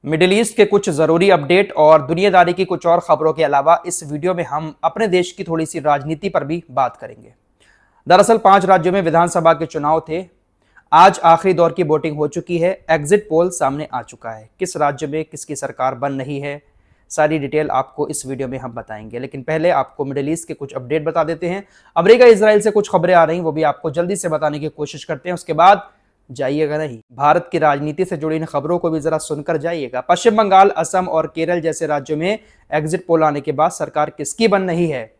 Middle east के कुछ जरूरी अपडेट और दुनियादारी की कुछ और खबरों के अलावा इस वीडियो में हम अपने देश की थोड़ी सी राजनीति पर भी बात करेंगे। दरअसल 5 राज्यों में विधानसभा के चुनाव थे। आज आखिरी दौर की वोटिंग हो चुकी है। एग्जिट पोल सामने आ चुका है। किस राज्य में किसकी सरकार बन रही है, सारी डिटेल आपको इस वीडियो में हम बताएंगे। लेकिन पहले आपको मिडिल ईस्ट के कुछ अपडेट बता देते हैं। अमेरिका इजराइल से कुछ खबरें आ रही हैं, वो भी आपको जल्दी से बताने की कोशिश करते हैं। उसके बाद जाइएगा नहीं, भारत की राजनीति से जुड़ी इन खबरों को भी जरा सुनकर जाइएगा। पश्चिम बंगाल, असम और केरल जैसे राज्यों में एग्जिट पोल आने के बाद सरकार किसकी बन रही है,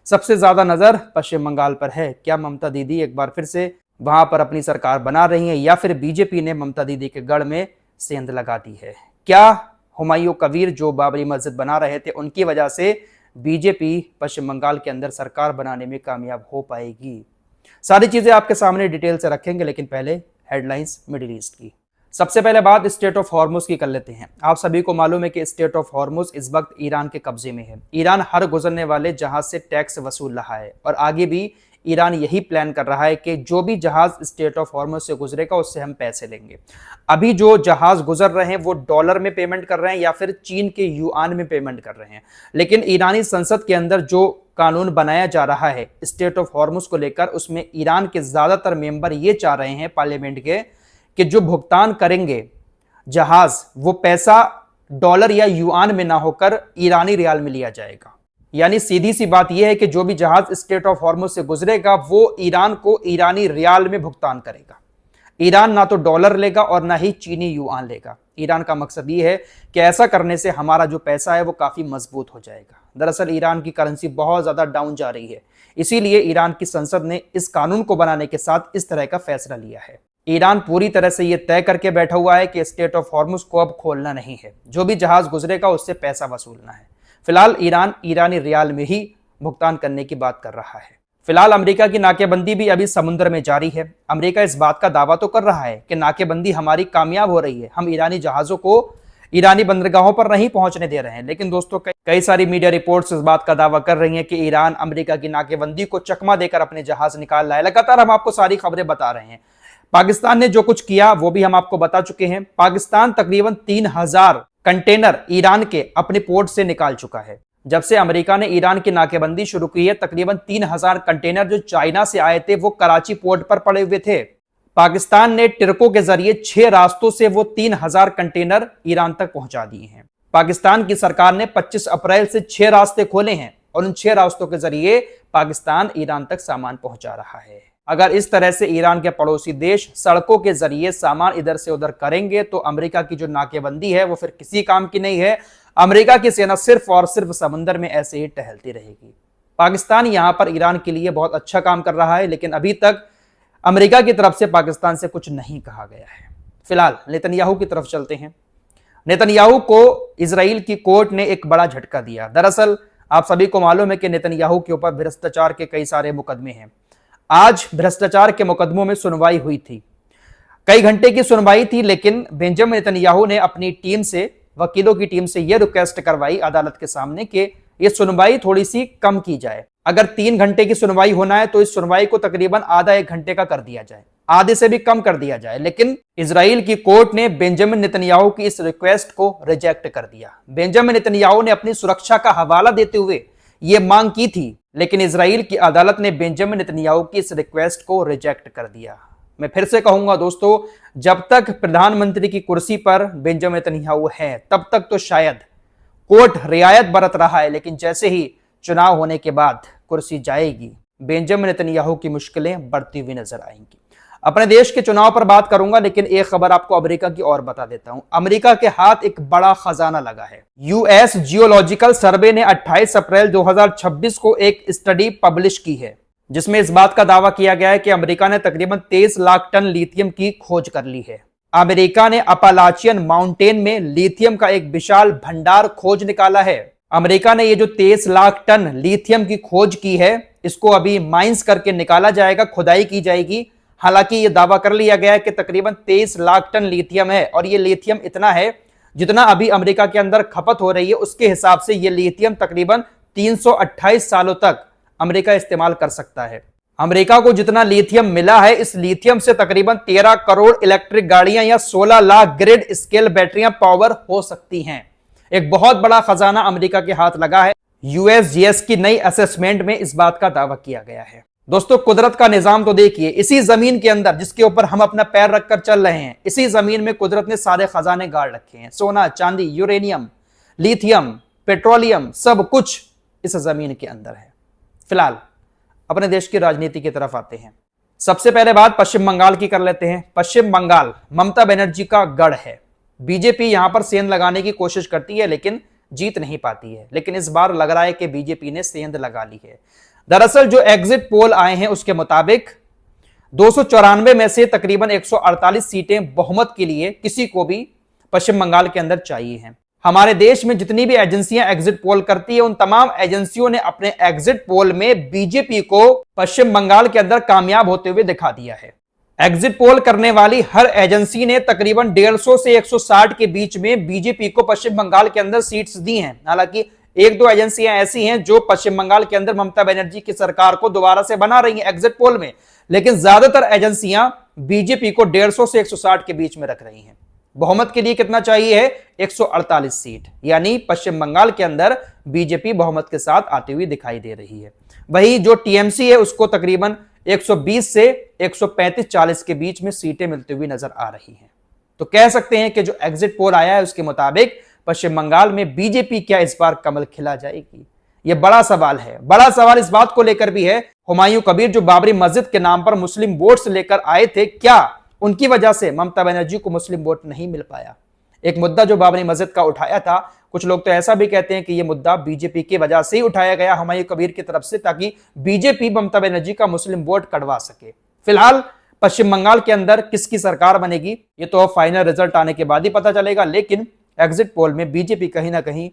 सबसे ज्यादा नजर पश्चिम बंगाल पर है। क्या ममता दीदी एक बार फिर से वहां पर अपनी सरकार बना रही है या फिर बीजेपी ने ममता दीदी के गढ़ में सेंध लगा दी है? क्या हुमायूं कबीर जो बाबरी मस्जिद बना रहे थे उनकी वजह से बीजेपी पश्चिम बंगाल के अंदर सरकार बनाने में कामयाब हो पाएगी? सारी चीजें आपके सामने डिटेल से रखेंगे, लेकिन पहले हेडलाइंस मिडिल ईस्ट की। सबसे पहले बात स्टेट ऑफ हॉर्मुज की कर लेते हैं। आप सभी को मालूम है कि स्टेट ऑफ हॉर्मुज इस वक्त ईरान के कब्जे में है। ईरान हर गुजरने वाले जहाज से टैक्स वसूल रहा है और आगे भी ईरान यही प्लान कर रहा है कि जो भी जहाज स्टेट ऑफ हॉर्मुज से गुजरेगा उससे हम पैसे लेंगे। अभी जो जहाज गुजर रहे हैं वो डॉलर में पेमेंट कर रहे हैं या फिर चीन के युआन में पेमेंट कर रहे हैं। लेकिन ईरानी संसद के अंदर जो कानून बनाया जा रहा है स्टेट ऑफ हॉर्मुज को लेकर, उसमें ईरान के ज्यादातर मेंबर ये चाह रहे हैं पार्लियामेंट के कि जो भुगतान करेंगे जहाज, वो पैसा डॉलर या युआन में ना होकर ईरानी रियाल में लिया जाएगा। यानी सीधी सी बात यह है कि जो भी जहाज स्टेट ऑफ हॉर्मुज से गुजरेगा वो ईरान को ईरानी रियाल में भुगतान करेगा। ईरान ना तो डॉलर लेगा और ना ही चीनी युआन लेगा। ईरान का मकसद ये है कि ऐसा करने से हमारा जो पैसा है वो काफी मजबूत हो जाएगा। दरअसल ईरान की करेंसी बहुत ज्यादा डाउन जा रही है, इसीलिए ईरान की संसद ने इस कानून को बनाने के साथ इस तरह का फैसला लिया है। ईरान पूरी तरह से यह तय करके बैठा हुआ है कि स्टेट ऑफ हॉर्मुज को अब खोलना नहीं है। जो भी जहाज गुजरेगा उससे पैसा वसूलना है। फिलहाल ईरान ईरानी रियाल में ही भुगतान करने की बात कर रहा है। फिलहाल अमेरिका की नाकेबंदी भी अभी समुद्र में जारी है। अमेरिका इस बात का दावा तो कर रहा है कि नाकेबंदी हमारी कामयाब हो रही है, हम ईरानी जहाजों को ईरानी बंदरगाहों पर नहीं पहुंचने दे रहे हैं। लेकिन दोस्तों, कई सारी मीडिया रिपोर्ट्स इस बात का दावा कर रही हैं कि ईरान अमेरिका की नाकेबंदी को चकमा देकर अपने जहाज निकाल रहा है। लगातार हम आपको सारी खबरें बता रहे हैं। पाकिस्तान ने जो कुछ किया वो भी हम आपको बता चुके हैं। पाकिस्तान तकरीबन 3000 कंटेनर ईरान के अपने पोर्ट से निकाल चुका है। जब से अमेरिका ने ईरान की नाकेबंदी शुरू की है, तकरीबन 3000 कंटेनर जो चाइना से आए थे वो कराची पोर्ट पर पड़े हुए थे। पाकिस्तान ने ट्रकों के जरिए 6 रास्तों से वो 3000 कंटेनर ईरान तक पहुंचा दिए हैं। पाकिस्तान की सरकार ने 25 अप्रैल से 6 रास्ते खोले हैं और उन 6 रास्तों के जरिए पाकिस्तान ईरान तक सामान पहुंचा रहा है। अगर इस तरह से ईरान के पड़ोसी देश सड़कों के जरिए सामान इधर से उधर करेंगे तो अमेरिका की जो नाकेबंदी है वो फिर किसी काम की नहीं है। अमेरिका की सेना सिर्फ और सिर्फ समुद्र में ऐसे ही टहलती रहेगी। पाकिस्तान यहां पर ईरान के लिए बहुत अच्छा काम कर रहा है, लेकिन अभी तक अमेरिका की तरफ से पाकिस्तान से कुछ नहीं कहा गया है। फिलहाल नेतन्याहू की तरफ चलते हैं। नेतन्याहू को इजराइल की कोर्ट ने एक बड़ा झटका दिया। दरअसल आप सभी को मालूम है कि नेतन्याहू के ऊपर भ्रष्टाचार के कई सारे मुकदमे हैं। आज भ्रष्टाचार के मुकदमों में सुनवाई हुई थी। कई घंटे की सुनवाई थी, लेकिन बेंजामिन नेतन्याहू ने अपनी टीम से, वकीलों की टीम से यह रिक्वेस्ट करवाई अदालत के सामने कि यह सुनवाई थोड़ी सी कम की जाए। अगर 3 घंटे की सुनवाई होना है तो इस सुनवाई को तकरीबन आधा 1 घंटे का कर दिया जाए, आधे से भी कम कर दिया जाए। लेकिन इजराइल की कोर्ट ने बेंजामिन नेतन्याहू की इस रिक्वेस्ट को रिजेक्ट कर दिया। बेंजामिन नेतन्याहू ने अपनी सुरक्षा का हवाला देते हुए यह मांग की थी, लेकिन इजराइल की अदालत ने बेंजामिन नेतन्याहू की इस रिक्वेस्ट को रिजेक्ट कर दिया। मैं फिर से कहूंगा दोस्तों, जब तक प्रधानमंत्री की कुर्सी पर बेंजामिन नेतन्याहू है तब तक तो शायद कोर्ट रियायत बरत रहा है, लेकिन जैसे ही चुनाव होने के बाद कुर्सी जाएगी, बेंजामिन नेतन्याहू की मुश्किलें बढ़ती हुई नजर आएंगी। अपने देश के चुनाव पर बात करूंगा, लेकिन एक खबर आपको अमेरिका की और बता देता हूं। अमेरिका के हाथ एक बड़ा खजाना लगा है। यूएस जियोलॉजिकल सर्वे ने 28 अप्रैल 2026 को एक स्टडी पब्लिश की है, जिसमें इस बात का दावा किया गया है कि अमेरिका ने तकरीबन 23 लाख टन लिथियम की खोज कर ली है। अमेरिका ने अपालाचियन माउंटेन में लिथियम का एक विशाल भंडार खोज निकाला है। अमेरिका ने ये जो 23 लाख टन लिथियम की खोज की है, इसको अभी माइंस करके निकाला जाएगा, खुदाई की जाएगी। हालांकि ये दावा कर लिया गया है कि तकरीबन 23 लाख टन लिथियम है, और ये लिथियम इतना है जितना अभी अमेरिका के अंदर खपत हो रही है, उसके हिसाब से ये लिथियम तकरीबन 328 सालों तक अमेरिका इस्तेमाल कर सकता है। अमेरिका को जितना लिथियम मिला है, इस लिथियम से तकरीबन 13 करोड़ इलेक्ट्रिक गाड़ियां या 16 लाख ग्रिड स्केल बैटरियां पावर हो सकती हैं। एक बहुत बड़ा खजाना अमेरिका के हाथ लगा है। यूएसजीएस की नई असेसमेंट में इस बात का दावा किया गया है। दोस्तों, कुदरत का निजाम तो देखिए, इसी जमीन के अंदर जिसके ऊपर हम अपना पैर रखकर चल रहे हैं, इसी जमीन में कुदरत ने सारे खजाने गाड़ रखे हैं। सोना, चांदी, यूरेनियम, लिथियम, पेट्रोलियम, सब कुछ इस जमीन के अंदर है। फिलहाल अपने देश की राजनीति की तरफ आते हैं। सबसे पहले बात पश्चिम बंगाल की कर लेते हैं। पश्चिम बंगाल ममता बनर्जी का गढ़ है। बीजेपी यहां पर सेंध लगाने की कोशिश करती है लेकिन जीत नहीं पाती है। लेकिन इस बार लग रहा है कि बीजेपी ने सेंध लगा ली है। दरअसल जो एग्जिट पोल आए हैं उसके मुताबिक 294 में से तकरीबन 148 सीटें बहुमत के लिए किसी को भी पश्चिम बंगाल के अंदर चाहिए हैं। हमारे देश में जितनी भी एजेंसियां एग्जिट पोल करती है, उन तमाम एजेंसियों ने अपने एग्जिट पोल में बीजेपी को पश्चिम बंगाल के अंदर कामयाब होते हुए दिखा दिया है। एग्जिट पोल करने वाली हर एजेंसी ने तकरीबन 150 से 160 के बीच में बीजेपी को पश्चिम बंगाल के अंदर सीट्स दी हैं। हालांकि एक दो एजेंसियां ऐसी हैं जो पश्चिम बंगाल के अंदर ममता बनर्जी की सरकार को दोबारा से बना रही हैं एग्जिट पोल में, लेकिन ज्यादातर एजेंसियां बीजेपी को 150 से 160 के बीच में रख रही हैं। बहुमत के लिए कितना चाहिए है? 148 सीट, यानी पश्चिम बंगाल के अंदर बीजेपी बहुमत के साथ आती हुई दिखाई दे रही है। वही जो टीएमसी है उसको तकरीबन 120 से 135-40 के बीच में सीटें मिलती हुई नजर आ रही हैं। तो कह सकते हैं कि जो एग्जिट पोल आया है उसके मुताबिक पश्चिम बंगाल में बीजेपी क्या इस बार कमल खिला जाएगी? यह बड़ा सवाल है। बड़ा सवाल इस बात को लेकर भी है, हुमायूं कबीर जो बाबरी मस्जिद के नाम पर मुस्लिम वोट्स लेकर आए थे, क्या उनकी वजह से ममता बनर्जी को मुस्लिम वोट नहीं मिल पाया? एक मुद्दा जो बाबरी मस्जिद का उठाया था, कुछ लोग तो ऐसा भी कहते हैं कि यह मुद्दा बीजेपी की वजह से ही उठाया गया हुमायूं कबीर की तरफ से, ताकि बीजेपी ममता बनर्जी का मुस्लिम वोट कटवा सके। फिलहाल पश्चिम बंगाल के अंदर किसकी सरकार बनेगी ये तो फाइनल रिजल्ट आने के बाद ही पता चलेगा, लेकिन एग्जिट पोल में बीजेपी कहीं ना कहीं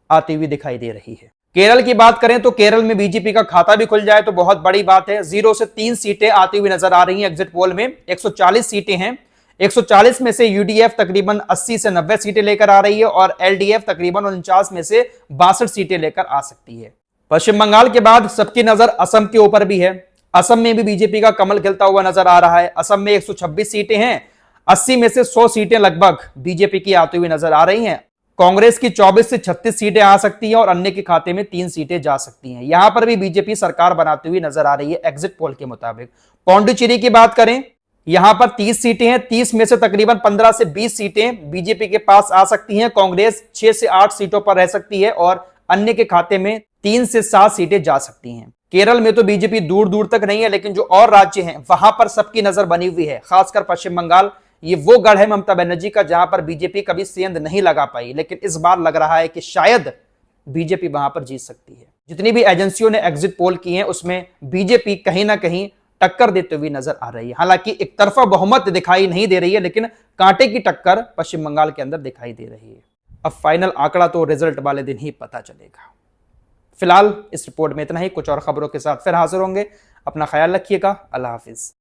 आती हुई दिखाई दे रही है। केरल की बात करें तो केरल में बीजेपी का खाता भी खुल जाए तो बहुत बड़ी बात है। 0 से 3 सीटें आती हुई नजर आ रही हैं एग्जिट पोल में। 140 सीटें हैं। 140 में से यूडीएफ तकरीबन 80 से 90 सीटें लेकर आ रही है और एलडीएफ तकरीबन 49 में से 62 सीटें लेकर आ सकती है। पश्चिम बंगाल के बाद सबकी नजर असम के ऊपर भी है। असम में भी बीजेपी का कमल खिलता हुआ नजर आ रहा है। असम में 126 सीटें हैं। 80 में से 100 सीटें लगभग बीजेपी की आती हुई नजर आ रही हैं। कांग्रेस की 24 से 36 सीटें आ सकती हैं और अन्य के खाते में 3 सीटें जा सकती हैं। यहां पर भी बीजेपी सरकार बनाती हुई नजर आ रही है एग्जिट पोल के मुताबिक। पौंडुचेरी की बात करें, यहां पर 30 सीटें हैं। 30 में से तकरीबन 15 से 20 सीटें बीजेपी के पास आ सकती हैं। कांग्रेस 6 से 8 सीटों पर रह सकती है और अन्य के खाते में 3 से 7 सीटें जा सकती हैं। केरल में तो बीजेपी दूर दूर तक नहीं है, लेकिन जो और राज्य हैं वहां पर सबकी नजर बनी हुई है। खासकर पश्चिम बंगाल, ये वो गढ़ है ममता बनर्जी का जहां पर बीजेपी कभी सेंध नहीं लगा पाई, लेकिन इस बार लग रहा है कि शायद बीजेपी वहां पर जीत सकती है। जितनी भी एजेंसियों ने एग्जिट पोल की हैं उसमें बीजेपी कहीं ना कहीं टक्कर देते हुए नजर आ रही है। हालांकि एक तरफा बहुमत दिखाई नहीं दे रही है, लेकिन कांटे की टक्कर पश्चिम बंगाल के अंदर दिखाई दे रही है। अब फाइनल आंकड़ा तो रिजल्ट वाले दिन ही पता चलेगा। फिलहाल इस रिपोर्ट में इतना ही। कुछ और खबरों के साथ फिर हाजिर होंगे। अपना ख्याल रखिएगा। अल्लाह हाफिज।